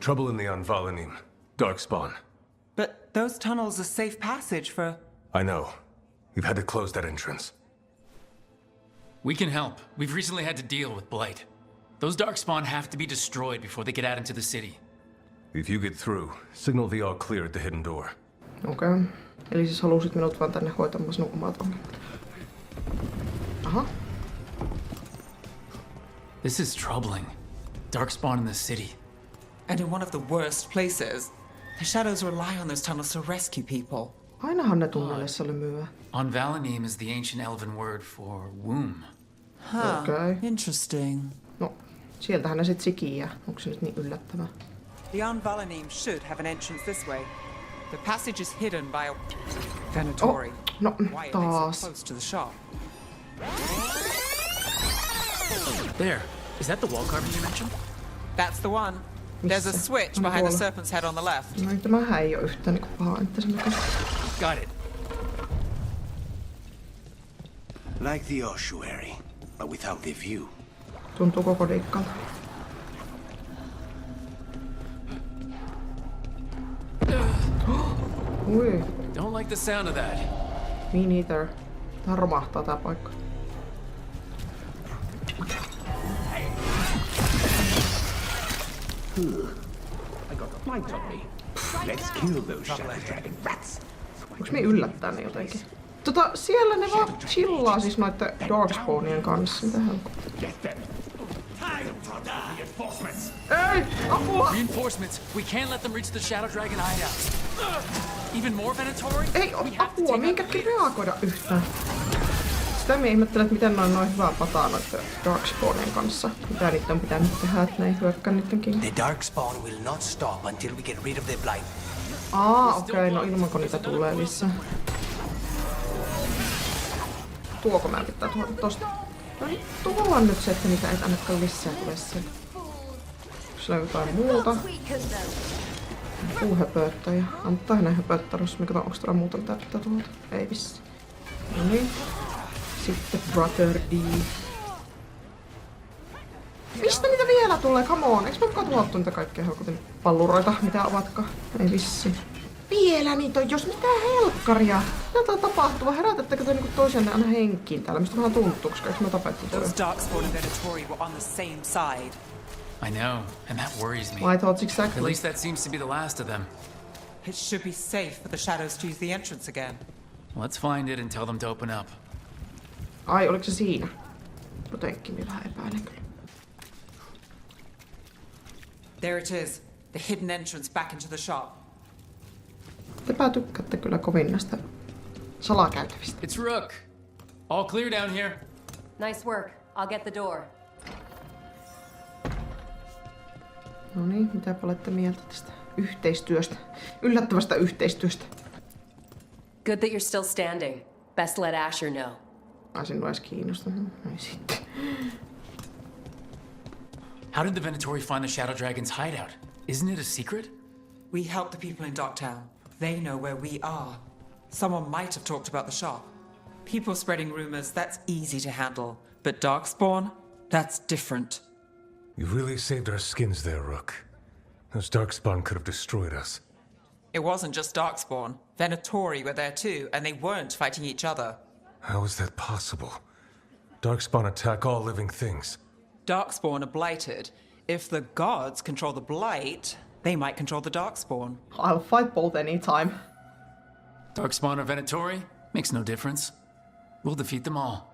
Trouble in the Anvalanim. Darkspawn. But those tunnels are safe passage for... I know. We've had to close that entrance. We can help. We've recently had to deal with Blight. Those Darkspawn have to be destroyed before they get out into the city. If you get through, signal the all clear at the hidden door. Okei. Eli siis halusit minut vaan tänne hoitamaan sinun omat ongelmat. Aha. This is troubling. Darkspawn in the city. And in one of the worst places. The shadows rely on those tunnels to rescue people. Ainahan ne tunnelissa lymyää. Anvalanim is the ancient elven word for womb. Huh. Okei. Interesting. No, sieltähän ne sit sikiää. Onko se nyt niin yllättävää? The Anvalanim should have an entrance this way. The passage is hidden by a Venatori. Oh, no, Why are they taas. so close to the shop? There. Is that the wall carving you mentioned? That's the one. There's a switch Anna behind the kuolla. serpent's head on the left. No tämähän ei oo yhtään niinku paha, että se näkyy. Got it. Like the ossuary, but without the view. Tuntuu koko diikkalta. Ui, Don't like the sound of that. me neither. Tää romahtaa tää paikka. I got a flight on me. Let's kill those shadow dragon rats. Onks me yllättää ne jotenkin? Siellä ne vaan chillaa siis noitten Darkspawnien kanssa. Mitä helppoa? Get them. Time for reinforcements. Ei! Apua! Reinforcements. We can't let them reach the Shadow Dragon hideout. Even more Venatori? Ei oo apua, minkäkin reagoida yhtään. Sitä me ihmettelen, että miten noin hyvää pataa noitten Darkspawnien kanssa. Mitä niitten pitää nyt tehdä, että ne ei hyökkää niitten kiinni. The darkspawn will not stop until we get rid of the blight. Okei, no ilmanko niitä tulee lisää. Tuoko mä pitää tuoda tosta? No niin, tuolla nyt se, että niitä ei ainakaan lisää tule sieltä. Onko siellä jotain muuta? Puuhöpöttäjä. Antaa hänen höpöttärussa. Mä katson, onko täällä muuta mitä pitää tuolta? Ei vissi. No niin. Sitten Brother D. Mistä niitä vielä tulee? Come on. Eiks me mukaan tuottu niitä kaikkia helkutin palluroita? Mitä ovatkaan? Ei vissi. Vielä niitä on, jos mitään helkkaria. Mitä tapahtuu? Herätettekö te niinku toisianne aina henkiin täällä? Mistä vähän tuntuu, koska eikö me tapettu tuolla? Those Darkspawn and Venatori were on the same side. I know, and that worries me. My thoughts At exactly. least that seems to be the last of them. It should be safe for the shadows to use the entrance again. Let's find it and tell them to open up. Ai, oliko se siinä? Jotenkin minä vähän epäilen kyllä. There it is. The hidden entrance back into the shop. Tepä tykkäätte kyllä kovin näistä salakäytävistä. It's Rook. All clear down here. Nice work. I'll get the door. No niin, mitä olette mieltä tästä yhteistyöstä? Yllättävästä yhteistyöstä. Good that you're still standing. Best let Asher know. Ai sinua edes kiinnostanut. Ei sitten. How did the Venatori find the Shadow Dragon's hideout? Isn't it a secret? We help the people in Darktown. They know where we are. Someone might have talked about the shop. People spreading rumors, that's easy to handle. But Darkspawn? That's different. You really saved our skins there, Rook. Those Darkspawn could have destroyed us. It wasn't just Darkspawn. Venatori were there too, and they weren't fighting each other. How is that possible? Darkspawn attack all living things. Darkspawn are blighted. If the gods control the blight, they might control the Darkspawn. I'll fight both anytime. Darkspawn or Venatori? Makes no difference. We'll defeat them all.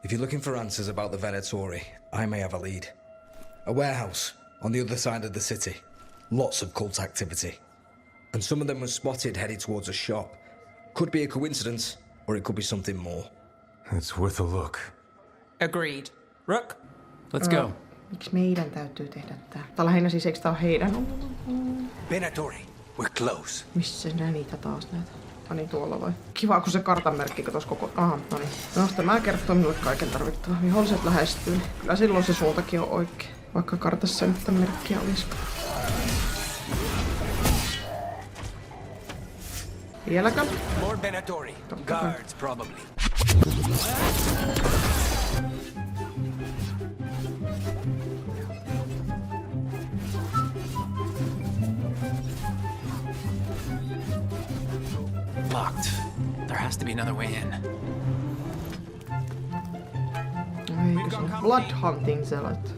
If you're looking for answers about the Venatori, I may have a lead. A warehouse on the other side of the city. Lots of cult activity. And some of them were spotted headed towards a shop. Could be a coincidence, or it could be something more. It's worth a look. Agreed. Rook? Let's go. Miksi meidän täytyy tehdä tää? Tää lähinnä siis, eikö tää oo heidän? Venatori, we're close. Missä nää niitä taas näitä? Ai niin, tuolla vai? Kiva, kun se kartanmerkki katos koko... Aha, no niin. No, tämä kertoo minulle kaiken tarvittavan. Viholliset lähestyy. Kyllä silloin se suuntakin on oikein. Vaikka kartassa nyt tämän merkkiä olisikaan. Vieläkö? More Venatori. Guards, probably. locked. There has to be another way in. Eikö se ole blood hunting selät?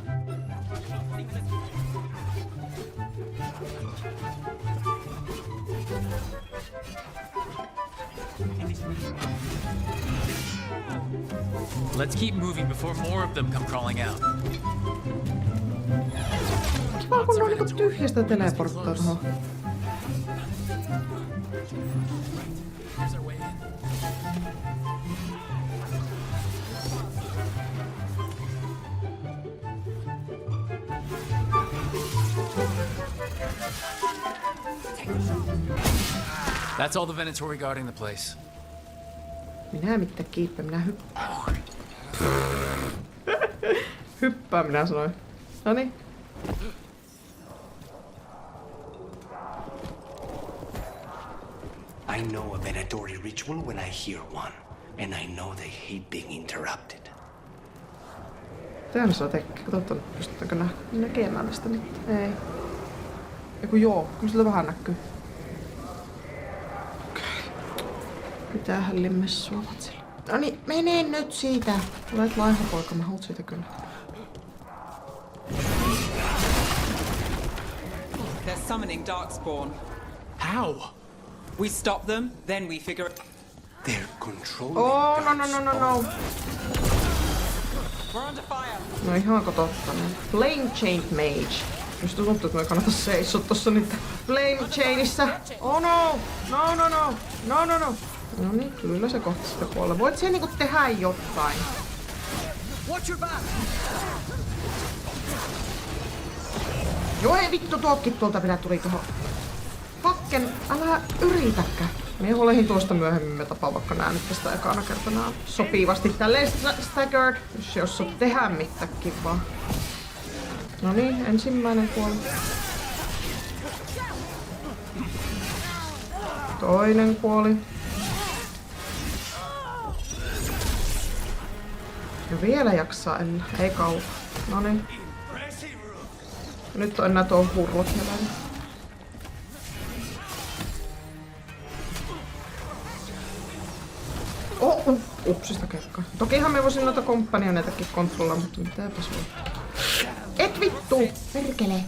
Let's keep moving before more of them come crawling out. Kiva kun on niinku tyhjästä teleporttaa tohon. That's all the Venatori guarding the place. Minä mitään kiippä, minä hyppään. Hyppää minä sanoin. Noniin. I know a Venatori ritual when I hear one, and I know they hate being interrupted. Täällä se on tekki. Katsotaan, pystytäänkö näkemään tästä nyt. Ei. Eiku joo, kyllä sillä vähän näkyy. Mitähän limmessua ovat siellä? Noniin, mene nyt siitä! Olet laihapoika, mä haluut siitä kyllä. They're summoning Darkspawn. How? We stop them, then we figure... They're controlling Oh, no. We're under fire. No ihanko totta, niin. Flame Chain Mage. Jos tuntuu, että me kannata seisoo tossa nyt Flame Chainissa. Oh no! No. No niin, kyllä se kohta sitä puolella. Voit siellä niinku tehdä jotain. Joo ei vittu tuokki tuolta vielä tuli tohon. Fakken, älä yritäkään. Me huolehin tuosta myöhemmin, me tapaa vaikka nää nyt tästä ekana kertana sopivasti tälleen staggered. Jos ei osaa tehdä mitään kivaa. No niin, ensimmäinen kuoli. Toinen kuoli. Ja vielä jaksaa ellä, ei kauan. Noniin. Nyt on enää tuo hurrut heläinen. Upsista kekkaa. Tokihan me voisin noita komppanioneitakin kontrolloida, mutta mitäpäs voi. Et vittu! Perkele!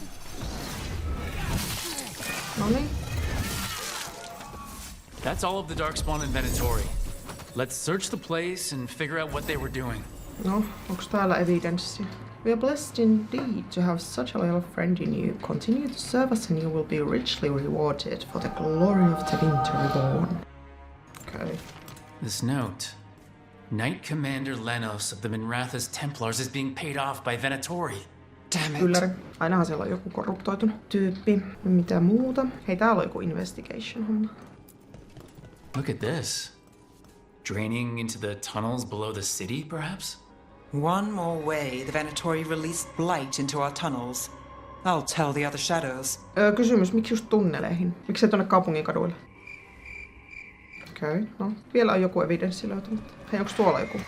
Noniin. That's all of the Darkspawn and Venatori. Let's search the place and figure out what they were doing. No, onks täällä evidenssiä? We are blessed indeed to have such a loyal friend in you. Continue to serve us and you will be richly rewarded for the glory of the winter reborn. Okay. This note. Knight Commander Lenos of the Minrathouksessa Templars is being paid off by Venatori. Damn it. Ylläri. Ainahan siellä on joku korruptoitunut tyyppi. Mitä muuta? Hei, täällä on joku investigation homma. Look at this. Draining into the tunnels below the city, perhaps? One more way the Venatori released blight into our tunnels. I'll tell the other shadows. Kysymys, miksi just tunneleihin? Miksi ei tonne kaupungin kaduille? Okei, no. Vielä on joku evidenssi löytynyt. Hei, onks tuolla joku?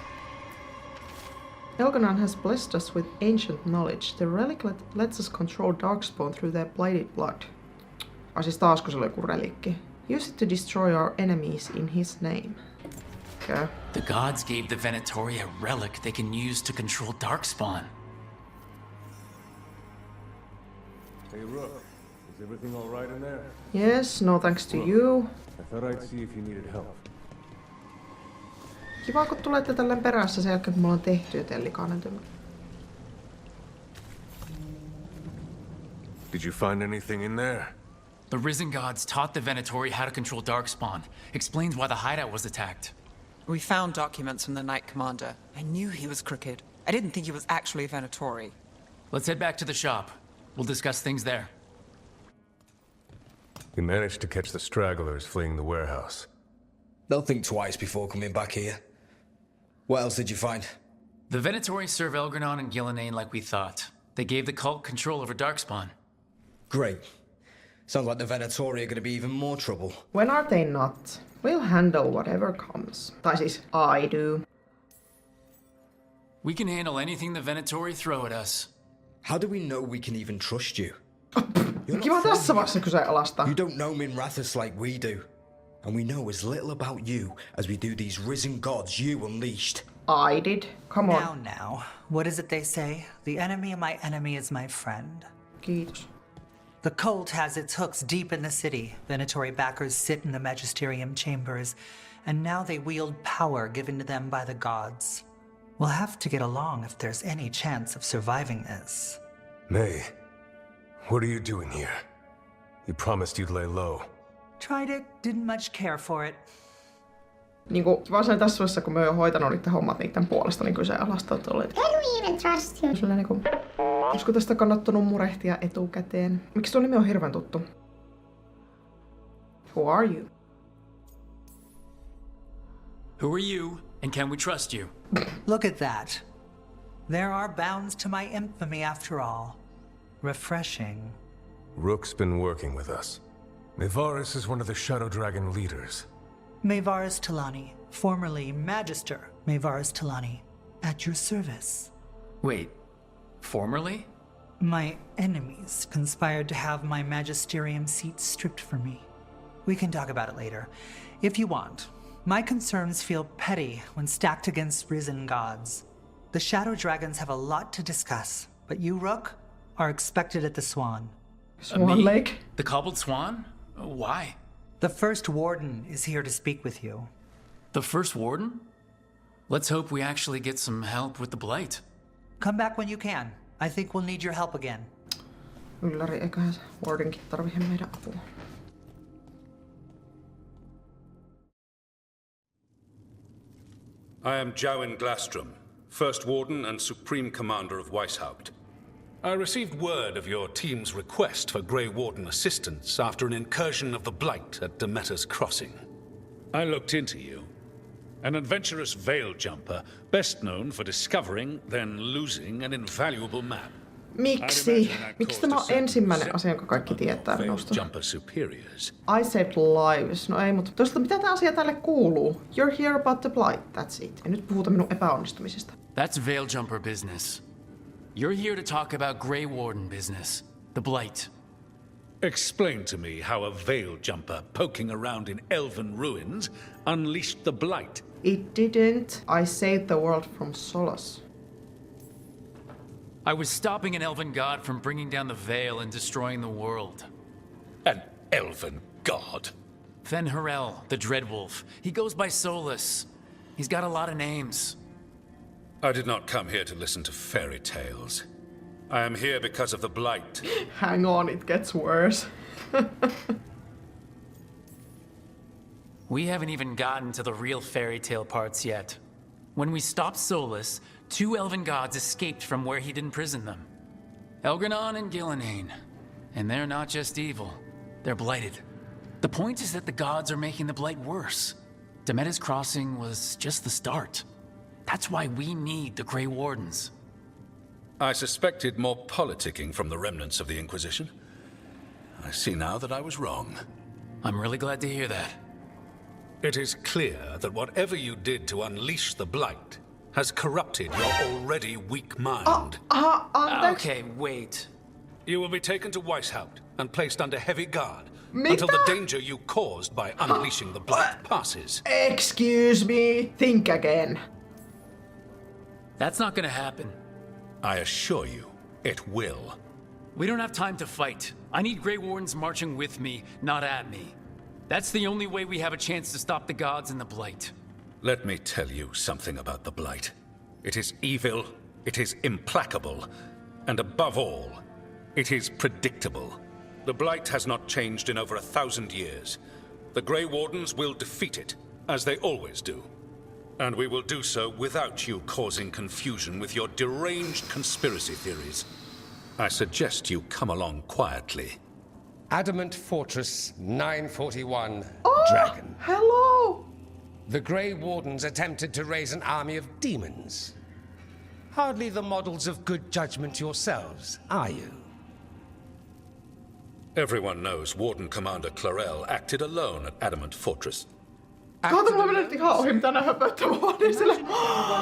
Elganon has blessed us with ancient knowledge. The relic lets us control Darkspawn through their blighted blood. Siis taasko se oli joku relikki? Use it to destroy our enemies in his name. Okay. The gods gave the Venatori a relic they can use to control Darkspawn. Hey, Rook. Is everything all right in there? Yes, no thanks to you. I thought I'd see if you needed help. Kiva, kun tulette tälleen perässä sen jälkeen, kun mulla on tehty joten likainen tymmä. Did you find anything in there? The risen gods taught the Venatori how to control Darkspawn. Explains why the hideout was attacked. We found documents from the Knight Commander. I knew he was crooked. I didn't think he was actually a Venatori. Let's head back to the shop. We'll discuss things there. We managed to catch the stragglers fleeing the warehouse. They'll think twice before coming back here. What else did you find? The Venatori serve Elgranon and Gillenane like we thought. They gave the cult control over Darkspawn. Great. Sounds like the Venatori are going to be even more trouble. When are they not? We'll handle whatever comes. Tai siis, I do. We can handle anything the Venatori throw at us. How do we know we can even trust you? You're not Kiva from tässä here. vaiheessa kyseenalaistaa. You don't know Minrathouksessa like we do. and we know as little about you as we do these risen gods you unleashed. I did. Come on. Now, what is it they say? The enemy of my enemy is my friend. Kiitos. The cult has its hooks deep in the city. Venatory backers sit in the magisterium chambers, and now they wield power given to them by the gods. We'll have to get along if there's any chance of surviving this. May, what are you doing here? You promised you'd lay low. Tried it, didn't much care for it. Niinku, vaan se tässä vaiheessa, kun mä oon hoitanut niiden hommat niiden puolesta, niin kyseenalaistaa tuolle. Hello, even trust you. Sillä niinku, olisiko tästä kannattanut murehtia etukäteen? Miksi tuo nimi on hirveän tuttu? Who are you? Who are you, and can we trust you? Look at that. There are bounds to my infamy after all. Refreshing. Rook's been working with us. Mevaris is one of the Shadow Dragon leaders. Mevaris Talani, formerly Magister Mevaris Talani, at your service. Wait, formerly? My enemies conspired to have my magisterium seat stripped from me. We can talk about it later, if you want. My concerns feel petty when stacked against risen gods. The Shadow Dragons have a lot to discuss, but you, Rook, are expected at the Swan. Swan Me? Lake? The Cobbled Swan? Why? The First Warden is here to speak with you. The First Warden? Let's hope we actually get some help with the Blight. Come back when you can. I think we'll need your help again. Ylläri, eiköhän se Wardenkin tarvitse meidän apua. I am Jowin Glastrom, First Warden and Supreme Commander of Weishaupt. I received word of your team's request for Grey Warden assistance after an incursion of the Blight at Demeter's Crossing. I looked into you. An adventurous veil jumper, best known for discovering, then losing an invaluable map. Miksi? Miksi tämä on ensimmäinen asia, jonka kaikki tietää minusta? Jumper superiors. I saved lives. No ei, mutta toisaalta mitä tämä asia tälle kuuluu? You're here about the blight, that's it. Ja nyt puhuta minun epäonnistumisesta. That's veil jumper business. You're here to talk about Grey Warden business. The Blight. Explain to me how a veil jumper poking around in elven ruins unleashed the Blight. It didn't. I saved the world from Solace. I was stopping an elven god from bringing down the veil and destroying the world. An elven god? Fen Harel, the Dreadwolf. He goes by Solus. He's got a lot of names. I did not come here to listen to fairy tales. I am here because of the Blight. Hang on, it gets worse. We haven't even gotten to the real fairy tale parts yet. When we stopped Solus, 2 elven gods escaped from where he'd imprisoned them. Elgranon and Gillenane. And they're not just evil, they're blighted. The point is that the gods are making the Blight worse. Demeter's Crossing was just the start. That's why we need the Grey Wardens. I suspected more politicking from the remnants of the Inquisition. I see now that I was wrong. I'm really glad to hear that. It is clear that whatever you did to unleash the Blight has corrupted your already weak mind. Okay, wait. You will be taken to Weishaupt and placed under heavy guard until the danger you caused by unleashing the Blight passes. Excuse me, think again. That's not gonna happen. I assure you, it will. We don't have time to fight. I need Grey Wardens marching with me, not at me. That's the only way we have a chance to stop the gods and the Blight. Let me tell you something about the Blight. It is evil, it is implacable, and above all, it is predictable. The Blight has not changed in over 1,000 years. The Grey Wardens will defeat it, as they always do. And we will do so without you causing confusion with your deranged conspiracy theories. I suggest you come along quietly. Adamant Fortress 941 Oh, Dragon. hello! The Grey Wardens attempted to raise an army of demons. Hardly the models of good judgment yourselves, are you? Everyone knows Warden Commander Clarel acted alone at Adamant Fortress. Kato, mulla meni nyt ihan ohi, mitä nää höpöttämään, niin sillä... I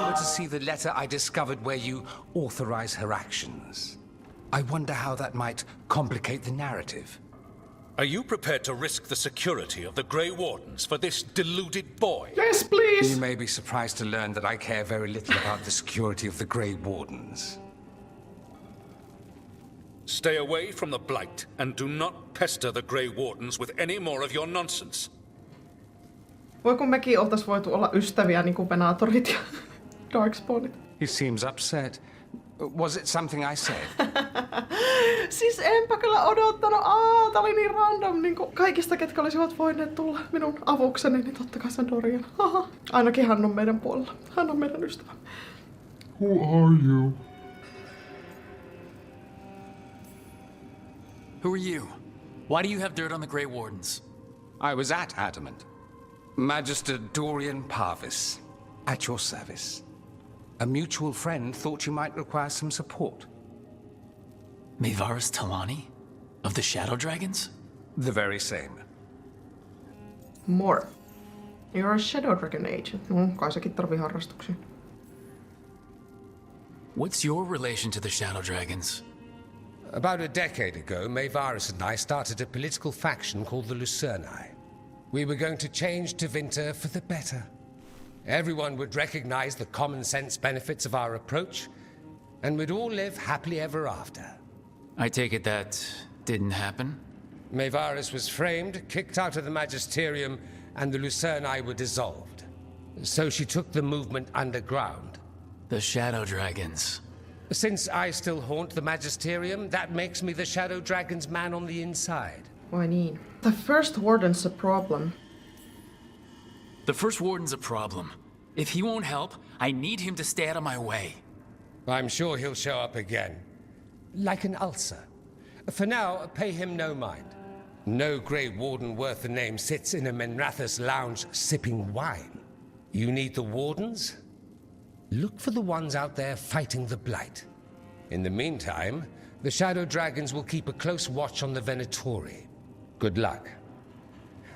were to see the letter I discovered where you authorize her actions. I wonder how that might complicate the narrative. Are you prepared to risk the security of the Grey Wardens for this deluded boy? Yes, please! You may be surprised to learn that I care very little about the security of the Grey Wardens. Stay away from the Blight, and do not pester the Grey Wardens with any more of your nonsense. Voi kun mekin oltais voitu olla ystäviä niin kuin Venaatorit ja Darkspawnit. He seems upset. Was it something I said? Siis enpä kyllä odottanut. Tää oli niin random. Niin kuin kaikista, ketkä olisivat voineet tulla minun avukseni, niin totta kai sen Dorian. Haha. Ainakin hän on meidän puolella. Hän on meidän ystävä. Who are you? Who are you? Why do you have dirt on the Grey Wardens? I was at Adamant. Magister Dorian Parvis, at your service. A mutual friend thought you might require some support. Mevaris Talani? Of the Shadow Dragons? The very same. More. You're a Shadow Dragon agent. No, kai sekin tarvii harrastuksia. What's your relation to the Shadow Dragons? About a decade ago, Mevaris and I started a political faction called the Lucerni. We were going to change Tevinter for the better. Everyone would recognize the common sense benefits of our approach, and we'd all live happily ever after. I take it that didn't happen? Mevaris was framed, kicked out of the Magisterium, and the Lucerni were dissolved. So she took the movement underground. The Shadow Dragons. Since I still haunt the Magisterium, that makes me the Shadow Dragon's man on the inside. Why niin? The First Warden's a problem. The First Warden's a problem. If he won't help, I need him to stay out of my way. I'm sure he'll show up again. Like an ulcer. For now, pay him no mind. No Grey Warden worth the name sits in a Minrathous lounge sipping wine. You need the Wardens? Look for the ones out there fighting the Blight. In the meantime, the Shadow Dragons will keep a close watch on the Venatori. Good luck.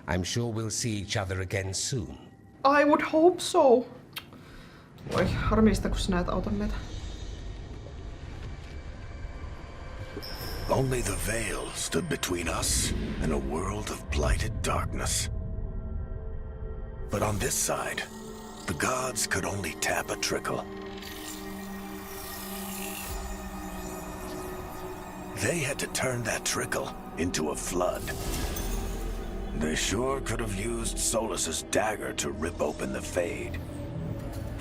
I'm sure we'll see each other again soon. I would hope so. Voi, harmillista kun sinä et auta meitä. Only the veil stood between us and a world of blighted darkness. But on this side, the gods could only tap a trickle. They had to turn that trickle into a flood. They sure could have used Solus's dagger to rip open the Fade.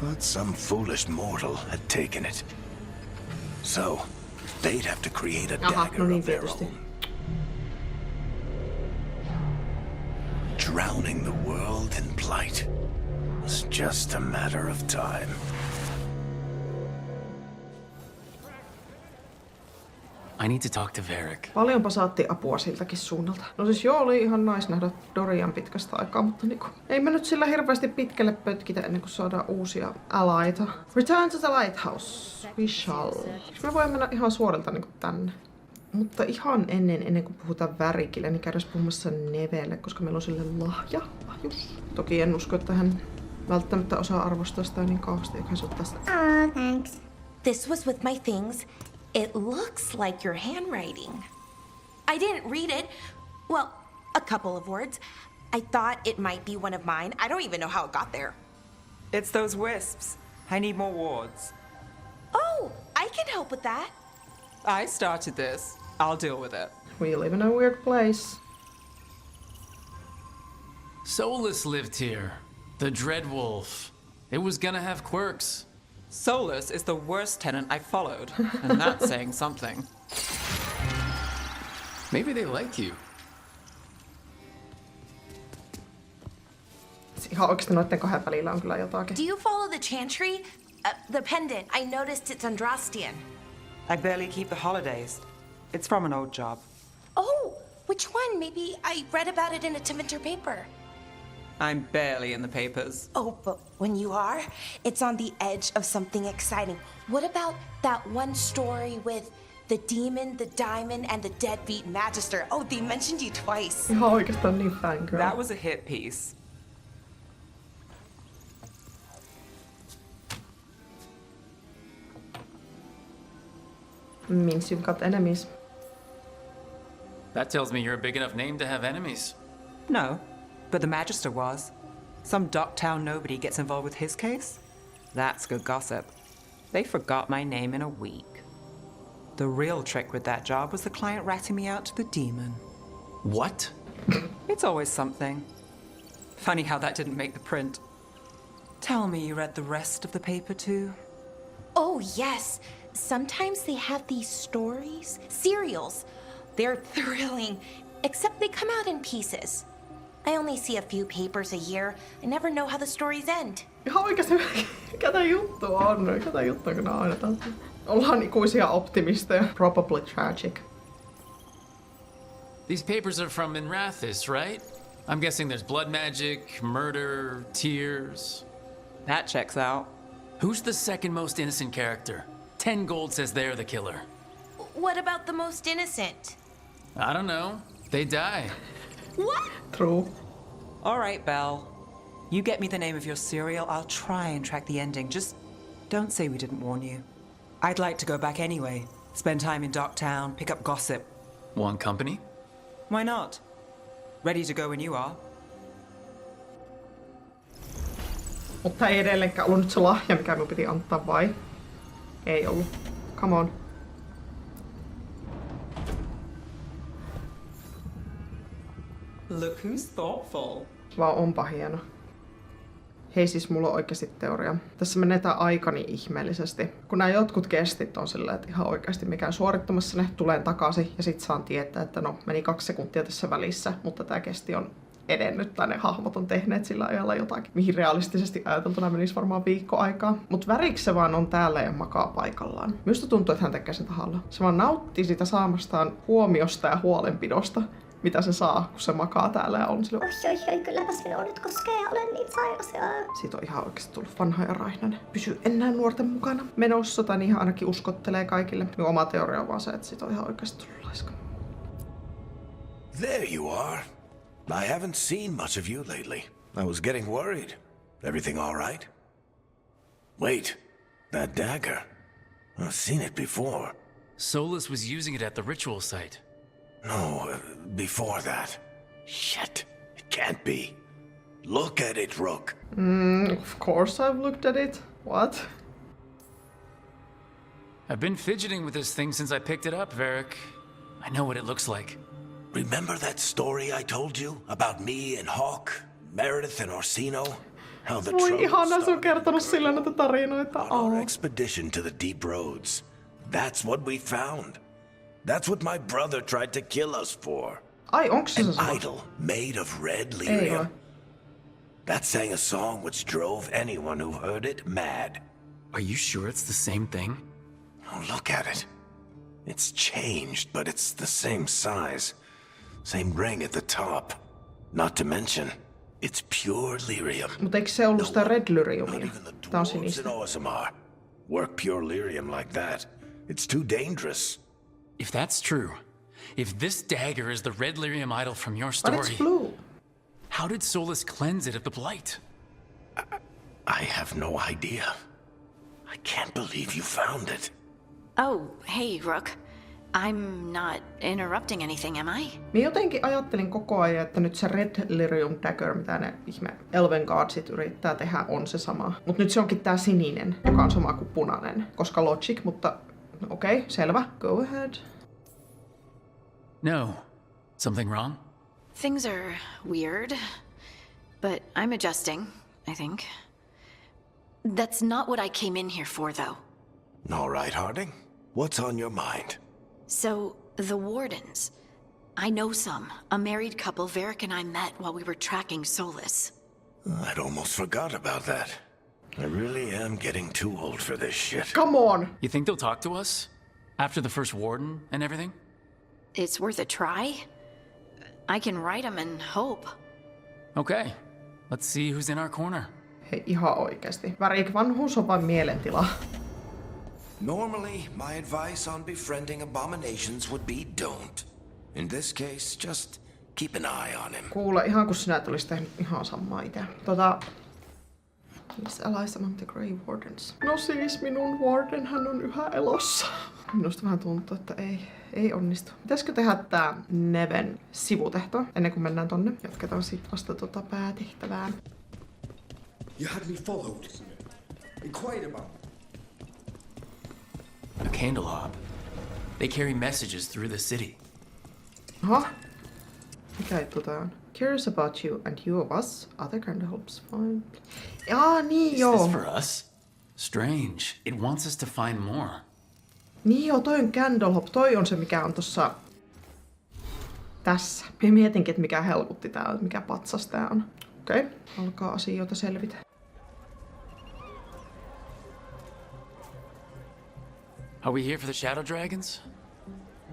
But some foolish mortal had taken it. So, they'd have to create a dagger of their own. Drowning the world in blight was just a matter of time. I need to talk to Varric. Paljonpa saatti apua siltäkin suunnalta. No siis joo, oli ihan nice nähdä Dorian pitkästä aikaa, mutta niinku, ei me nyt sillä hirveästi pitkälle pötkitä ennen kuin saadaan uusia alaita. Return to the lighthouse. We shall. Me voimme mennä ihan suorilta niinku tänne. Mutta ihan ennen kuin puhutaan Varricille, niin käydään puhumassa Nevelle, koska meillä on sille lahja. Lahjus. Toki en usko, että hän välttämättä osaa arvostaa sitä niin kauheasti, eikä se ole tästä. Thanks. This was with my things. It looks like your handwriting. I didn't read it. Well, a couple of words. I thought it might be one of mine. I don't even know how it got there. It's those wisps. I need more wards. Oh, I can help with that. I started this. I'll deal with it. We live in a weird place. Solus lived here. The Dread Wolf. It was gonna have quirks. Solus is the worst tenant I followed, and that's saying something. Maybe they like you. Ihan oikeesti noitten kahden välillä on kyllä jotakin. Do you follow the chantry? The pendant. I noticed it's Andrastian. I barely keep the holidays. It's from an old job. Oh, which one? Maybe I read about it in a Tevinter paper. I'm barely in the papers. Oh, but when you are, it's on the edge of something exciting. What about that one story with the demon, the diamond, and the deadbeat magister? Oh, they mentioned you twice. Ihan oikeastaan niin fangirl. That was a hit piece. Means you've got enemies. That tells me you're a big enough name to have enemies. No, but the Magister was. Some Docktown nobody gets involved with his case? That's good gossip. They forgot my name in a week. The real trick with that job was the client ratting me out to the demon. What? It's always something. Funny how that didn't make the print. Tell me you read the rest of the paper too? Oh, yes. Sometimes they have these stories, serials. They're thrilling, except they come out in pieces. I only see a few papers a year. I never know how the stories end. Ihan oikeesti, mikä tää juttu on? Mikä tää juttu on, kun aina tällaista? Ollaan ikuisia optimisteja. Probably tragic. These papers are from Minrathouksessa, right? I'm guessing there's blood magic, murder, tears. That checks out. Who's the second most innocent character? 10 gold says they're the killer. What about the most innocent? I don't know. They die. What? True. All right, Belle. You get me the name of your serial, I'll try and track the ending. Just don't say we didn't warn you. I'd like to go back anyway. Spend time in Docktown, pick up gossip. Want company? Why not? Ready to go when you are. Mutta ei edelleenkään ollut nyt se lahja, mikä minun piti antaa, vai? Ei ollut. Come on. Look who's thoughtful. Vaan onpa hieno. Hei, siis mulla on oikeasti teoria. Tässä menee tää aikani ihmeellisesti. Kun nämä jotkut kestit on silleen, että ihan oikeasti mikään suorittamassa ne, tulen takaisin ja sit saan tietää, että no meni 2 sekuntia tässä välissä, mutta tää kesti on edennyt tai ne hahmot on tehneet sillä ajalla jotakin, mihin realistisesti ajateltuna menisi varmaan viikko aikaa. Mut väriksi se vaan on täällä ja makaa paikallaan. Minusta tuntuu, että hän tekee sen tahalla. Se vaan nauttii sitä saamastaan huomiosta ja huolenpidosta, mitä se saa, kun se makaa täällä ja on silloin. Oi, kylläpäs minua nyt koskee ja olen niin sairas. Siitä on ihan oikeasti tullut vanha ja raihnainen. Pysy enää nuorten mukana menossa, tai niin ainakin uskottelee kaikille. Minun oma teoria on vaan se, että siitä on ihan oikeasti tullut laiska. There you are. I haven't seen much of you lately. I was getting worried. Everything all right? Wait, that dagger. I've seen it before. Solus was using it at the ritual site. No, before that. Shit, it can't be. Look at it, Rook. Of course I've looked at it. What? I've been fidgeting with this thing since I picked it up, Varric. I know what it looks like. Remember that story I told you about me and Hawk, Meredith and Orsino? How the Voi ihana, se on kertonut sillä näitä tarinoita. On our expedition to the deep roads. That's what we found. That's what my brother tried to kill us for. Ai, onks se An idol made of red lyrium. That sang a song which drove anyone who heard it mad. Are you sure it's the same thing? Oh, look at it. It's changed, but it's the same size. Same ring at the top. Not to mention, it's pure lyrium. Mutta eikö se ollut sitä red lyriumia? Tää on sinistä. Work pure lyrium like that. It's too dangerous. If that's true, if this dagger is the red lyrium idol from your story, but it's blue. How did Solus cleanse it of the blight? I have no idea. I can't believe you found it. Oh, hey, Rook. I'm not interrupting anything, am I? Minä jotenkin ajattelin koko ajan, että nyt se red lyrium dagger, mitä ne ihme Elvenguardsit yrittää tehdä, on se sama. Mut nyt se onkin tää sininen, joka on sama kuin punainen. Koska logic, mutta okei, selvä. Go ahead. No. Something wrong? Things are weird, but I'm adjusting, I think. That's not what I came in here for, though. All right, Harding. What's on your mind? So, the Wardens. I know some. A married couple Varric and I met while we were tracking Solus. I'd almost forgot about that. I really am getting too old for this shit. Come on! You think they'll talk to us? After the first warden and everything? It's worth a try. I can write them and hope. Okay. Let's see who's in our corner. Hei, ihan oikeesti. Varric, vanhuus on vain mielentila. Normally, my advice on befriending abominations would be don't. In this case, just keep an eye on him. Kuule, ihan kun sinä tulis tehnyt ihan samaa itse. Miss allies among the Grey Wardens. No siis minun warden hän on yhä elossa. Minusta vähän tuntuu, että ei onnistu. Pitäisikö tehdä tää Neven sivutehto ennen kuin mennään tonne? Jatketaan sit vasta päätehtävään. You had me followed. Inquired about. A candle hop. They carry messages through the city. Aha. Mikä juttu tää on? Curious about you and you of us. Other candle hops find. Niin joo. Is this for us? Strange. It wants us to find more. Niin joo, toi on candle hop. Toi on se, mikä on tossa... Tässä. Mä mietinkin, että mikä helputti tää on, mikä patsas tää on. Okei, alkaa asioita selvitä. Are we here for the Shadow Dragons?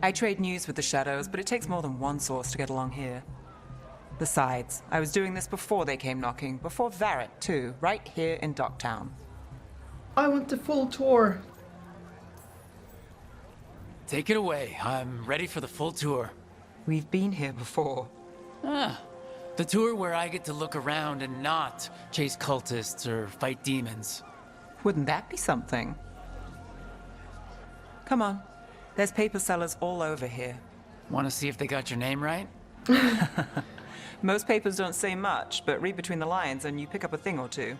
I trade news with the Shadows, but it takes more than one source to get along here. Besides, I was doing this before they came knocking, before Varric too, right here in Docktown. I want the full tour. Take it away. I'm ready for the full tour. We've been here before. The tour where I get to look around and not chase cultists or fight demons. Wouldn't that be something? Come on. There's paper sellers all over here. Want to see if they got your name right? Most papers don't say much, but read between the lines and you pick up a thing or two.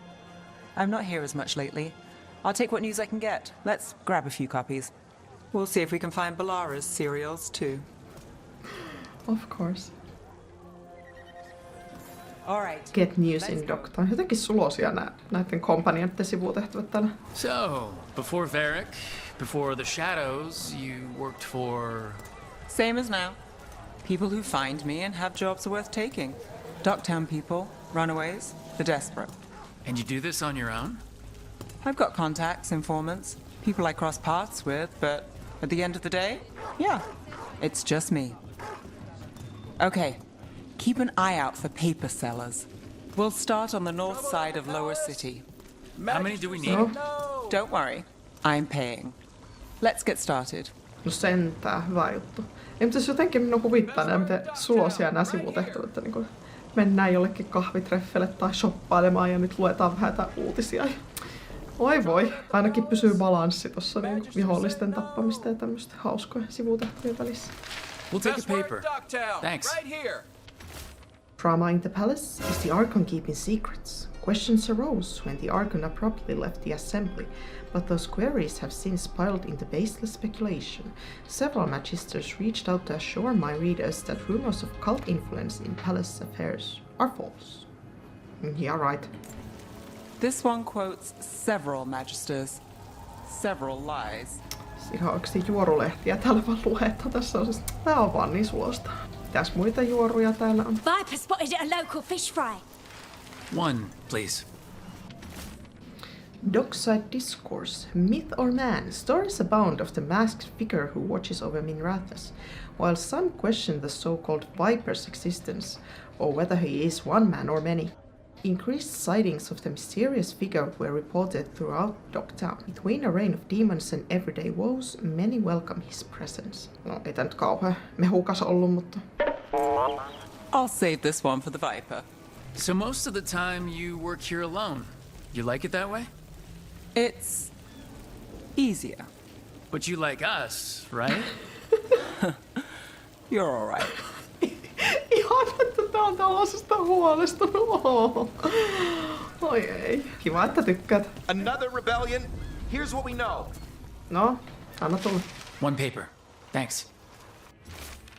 I'm not here as much lately. I'll take what news I can get. Let's grab a few copies. We'll see if we can find Balara's serials too. Of course. All right. Get news in Docktown. Jotenkin sulosia näiden kompanioiden sivutehtävät täällä. So, before Varric, before the Shadows, you worked for... Same as now. People who find me and have jobs worth taking. Docktown people, runaways, the desperate. And you do this on your own? I've got contacts, informants, people I cross paths with, but at the end of the day, yeah, it's just me. Okay, keep an eye out for paper sellers. We'll start on the north side of Lower City. How many do we need? Don't worry, I'm paying. Let's get started. No sentään, hyvä juttu. Ei, mutta jos jotenkin minun kuvittaa nämä, miten sulosia nämä sivutehtävät, että niin mennään jollekin kahvitreffelle tai shoppailemaan ja nyt luetaan vähän jotain uutisia. Oi voi, ainakin pysyy balanssi tuossa niin vihollisten tappamista ja tämmöistä hauskoja sivutehtävien välissä. We'll take a paper. Thanks. Drama in the palace? Is the Archon keeping secrets? Questions arose when the Archon abruptly left the assembly, but those queries have since piled into baseless speculation. Several magisters reached out to assure my readers that rumors of cult influence in palace affairs are false. Yeah, right. This one quotes several magisters, several lies. Ihan oikeasti juorulehtiä täällä vaan luetaan. Tässä on siis, tää on vaan niin suosta. Mitäs muita juoruja täällä on? Viper spotted at a local fish fry. One, please. Dockside Discourse. Myth or man? Stories abound of the masked figure who watches over Minrathouksessa. While some question the so-called Viper's existence, or whether he is one man or many. Increased sightings of the mysterious figure were reported throughout Docktown. Between a reign of demons and everyday woes, many welcome his presence. No, ei tää nyt kauhean mehukas ollut, mutta... I'll save this one for the Viper. So most of the time you work here alone. You like it that way? It's easier. But you like us, right? You're all right. Ihan, että tää on tällaisesta huolestunut. Oi ei. Kiva, että tykkäät. Another rebellion? Here's what we know. No, anna tulla. One paper. Thanks.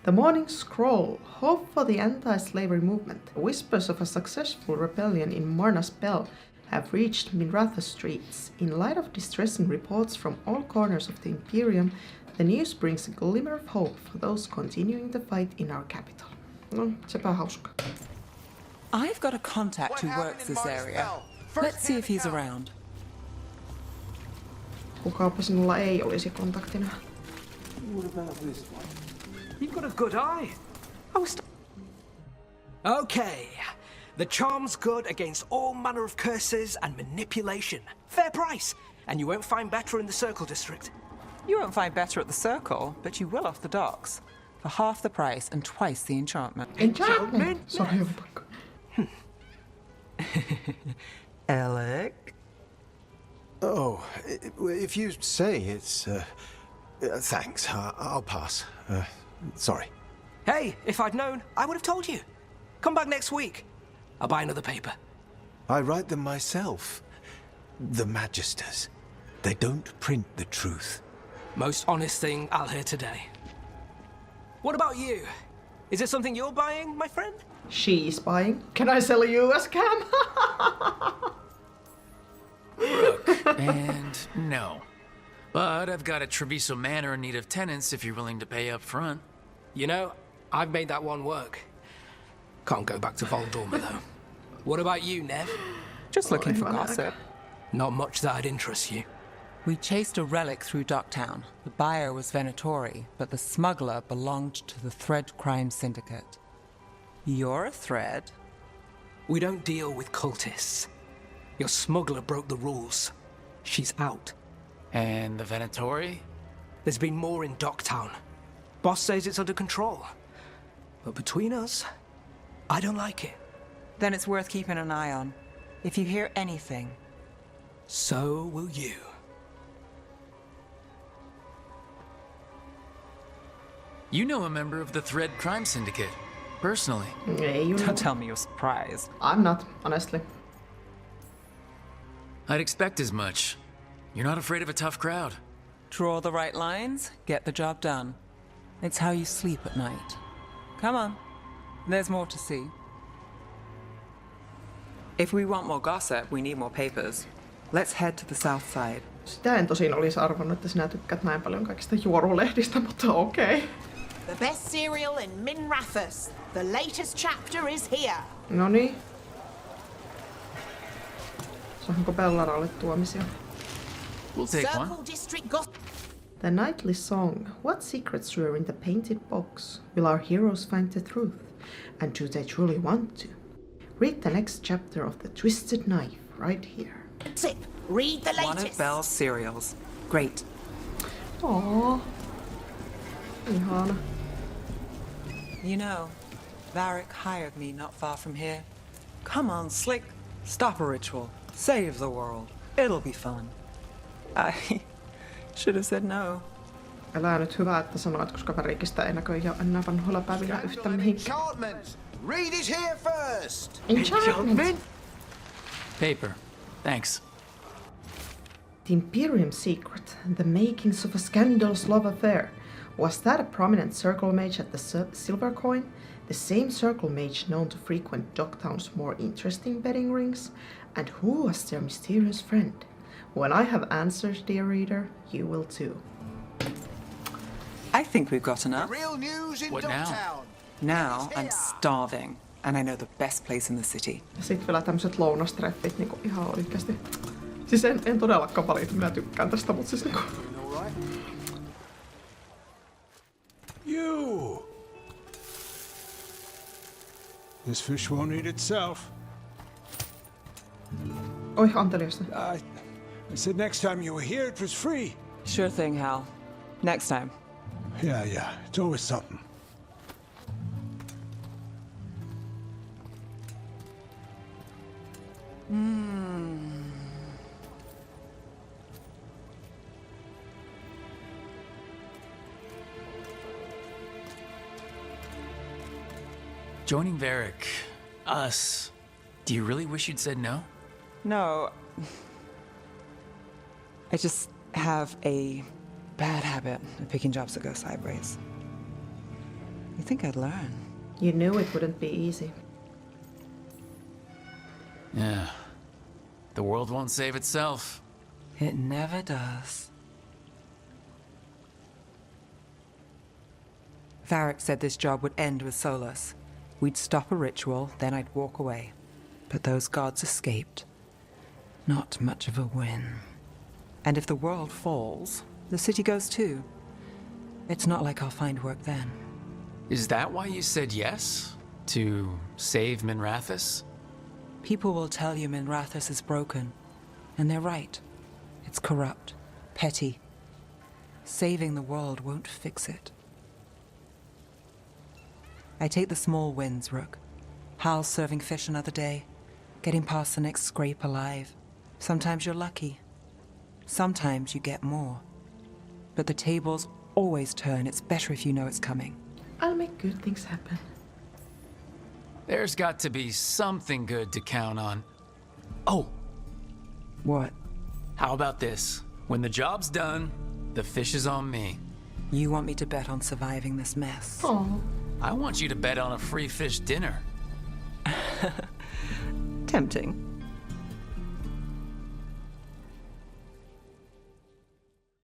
The Morning Scroll. Hope for the anti-slavery movement. Whispers of a successful rebellion in Marna's Bell have reached Minrathouksessa streets. In light of distressing reports from all corners of the Imperium, the news brings a glimmer of hope for those continuing the fight in our capital. No, sepä hauska. I've got a contact who works this area. Let's see if he's around. Kukaapa sinulla ei olisi kontaktina? What about this one? You've got a good eye. Okay. The charm's good against all manner of curses and manipulation. Fair price. And you won't find better in the Circle District. You won't find better at the Circle, but you will off the docks. For half the price and twice the enchantment. Enchantment? Sorry, Alec? Oh, if you say it's Thanks. I'll pass. Sorry. Hey, if I'd known, I would have told you. Come back next week. I'll buy another paper. I write them myself. The Magisters. They don't print the truth. Most honest thing I'll hear today. What about you? Is it something you're buying, my friend? She's buying. Can I sell you a scam? And no. But I've got a Treviso Manor in need of tenants if you're willing to pay up front. You know, I've made that one work. Can't go back to Voldorma, though. What about you, Nev? Just looking for gossip. Not much that'd interest you. We chased a relic through Docktown. The buyer was Venatori, but the smuggler belonged to the Thread Crime Syndicate. You're a Thread? We don't deal with cultists. Your smuggler broke the rules. She's out. And the Venatori? There's been more in Docktown. Boss says it's under control. But between us, I don't like it. Then it's worth keeping an eye on. If you hear anything. So will you. You know a member of the Thread Crime Syndicate, personally. Don't tell me you're surprised. I'm not, honestly. I'd expect as much. You're not afraid of a tough crowd. Draw the right lines, get the job done. It's how you sleep at night. Come on, there's more to see. If we want more gossip, we need more papers. Let's head to the south side. Sitä en tosin olisi arvannut, että sinä tykkäät näin paljon kaikista juorulehdistä, mutta okei. The best serial in Minrathous. The latest chapter is here. Noniin. Saanko Bellaralle tuomisia? We'll take one. Circle District Gossip. The nightly song. What secrets are in the painted box? Will our heroes find the truth? And do they truly want to? Read the next chapter of The Twisted Knife right here. Zip, read the latest. One of Belle's cereals. Great. Aww. Ihana. You know, Varric hired me not far from here. Come on, Slick. Stop a ritual. Save the world. It'll be fun. I should have said no. Älä nyt hyvä, että sanoit, koska Varricista ei näköjään enää vanhoilla päivillä yhtä mihinkään. Read it here first. Enchantment. Paper. Thanks. The Imperium secret, the makings of a scandalous love affair. Was that a prominent circle mage at the Silver Coin? The same circle mage known to frequent Docktown's more interesting betting rings? And who was their mysterious friend? When I have answers, dear reader, you will too. I think we've got enough. Real news in What now? Docktown. Now I'm starving, and I know the best place in the city. Ja sit vielä tämmöset lounastreffit niinku ihan oikeesti. Siis en todellakaan valita, minä tykkään tästä, mut siis niinku... You! This fish won't eat itself. Oi, anteliasta. I said next time you were here it was free. Sure thing, Hal. Next time. Yeah, it's always something. Joining Varric, us, do you really wish you'd said no? No. I just have a bad habit of picking jobs that go sideways. You think I'd learn? You knew it wouldn't be easy. Yeah. The world won't save itself. It never does. Varric said this job would end with Solus. We'd stop a ritual, then I'd walk away. But those gods escaped. Not much of a win. And if the world falls, the city goes too. It's not like I'll find work then. Is that why you said yes? To save Minrathous? People will tell you Minrathous is broken. And they're right. It's corrupt, petty. Saving the world won't fix it. I take the small wins, Rook. Hal serving fish another day, getting past the next scrape alive. Sometimes you're lucky. Sometimes you get more. but the tables always turn. It's better if you know it's coming. I'll make good things happen. There's got to be something good to count on. Oh! What? How about this? When the job's done, the fish is on me. You want me to bet on surviving this mess? Oh. I want you to bet on a free fish dinner. Tempting.